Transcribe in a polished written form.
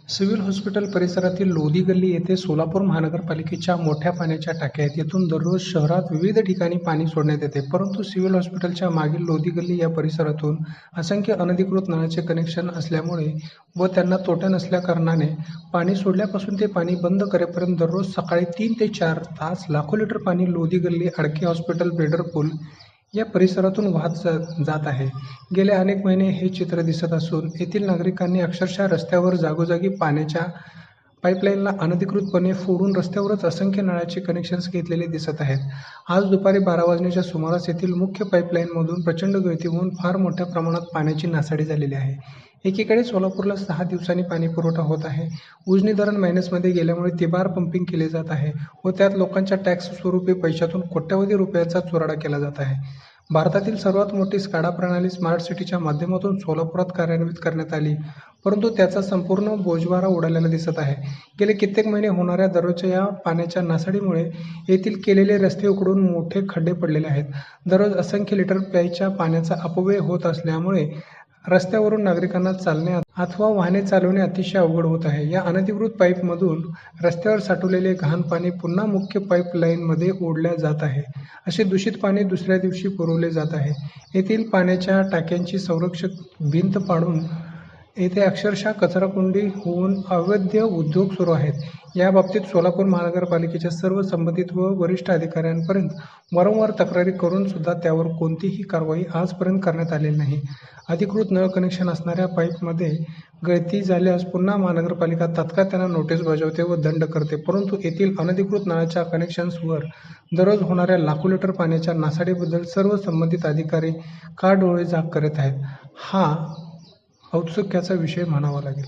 Civil hospital परिसरातील लोधी गल्ली येथे सोलापूर महानगरपालिकेच्या मोठ्या पाण्याच्या टाक्या आहेत. येथून दररोज शहरात विविध ठिकाणी पाणी सोडण्यात येते. परंतु सिव्हिल हॉस्पिटलच्या मागील लोधी गल्ली या परिसरातून असंख्य अनधिकृत नळाचे कनेक्शन असल्यामुळे व त्यांना तोटा नसल्याकारणाने पाणी सोडल्यापासून ते पाणी बंद करेपर्यंत दररोज सकाळी 3 ते 4 तास लाखो लिटर पाणी लोधी गल्ली, आडके हॉस्पिटल, बेडर पूल या परिसरातून वाहत जात आहे. गेले अनेक महिने हे चित्र दिसत असून येथील नागरिकांनी अक्षरशः रस्त्यावर जागोजागी पाण्याच्या पाईपलाईनला अनधिकृतपणे फोडून रस्त्यावरच असंख्य नळाचे कनेक्शन्स घेतलेले दिसत आहेत. आज दुपारी 12 वाजण्याच्या सुमारास येथील मुख्य पाईपलाईनमधून प्रचंड गळती होऊन फार मोठ्या प्रमाणात पाण्याची नासाडी झालेली आहे. एकीकडे सोलापूरला 6 दिवसांनी पाणीपुरवठा होत आहे. उजनी धरण मायनसमध्ये गेल्यामुळे तिबार पंपिंग केले जात आहे व त्यात लोकांच्या टॅक्स स्वरूपी पैशातून कोट्यवधी रुपयांचा चुराडा केला जात आहे. भारतातील सर्वात मोठी स्काडा प्रणाली स्मार्ट सिटीच्या माध्यमातून सोलापुरात कार्यान्वित करण्यात आली, परंतु त्याचा संपूर्ण बोजवारा उडालेला दिसत आहे. गेले कित्येक महिने होणाऱ्या दररोजच्या या पाण्याच्या नासाडीमुळे येथील केलेले रस्ते उखडून मोठे खड्डे पडलेले आहेत. दररोज असंख्य लिटर प्यायच्या पाण्याचा अपव्यय होत असल्यामुळे रस्त्यावरून नागरिकांना चालणे अथवा वाहने चालवणे अतिशय अवघड होत आहे. या अनधिकृत पाईपमधून रस्त्यावर साठवलेले घाण पाणी पुन्हा मुख्य पाईपलाईनमध्ये ओढल्या जात आहे. असे दूषित पाणी दुसऱ्या दिवशी पुरवले जात आहे. येथील पाण्याच्या टाक्यांची संरक्षक भिंत पाडून येथे अक्षरशः कचराकुंडी होऊन अवैध उद्योग सुरू आहेत. याबाबतीत सोलापूर महानगरपालिकेच्या सर्व संबंधित व वरिष्ठ अधिकाऱ्यांपर्यंत वारंवार तक्रारी करून सुद्धा त्यावर कोणतीही कारवाई आजपर्यंत करण्यात आलेली नाही. अधिकृत नळ कनेक्शन असणाऱ्या पाईपमध्ये गळती झाल्यास पुन्हा महानगरपालिका तात्काळ त्यांना नोटीस बजावते व दंड करते, परंतु येथील अनधिकृत नळाच्या कनेक्शन्सवर दररोज होणाऱ्या लाखो लिटर पाण्याच्या नासाडीबद्दल सर्व संबंधित अधिकारी का डोळे झाक करत आहेत, हा औत्सुक्याचा विषय म्हणावा लागेल.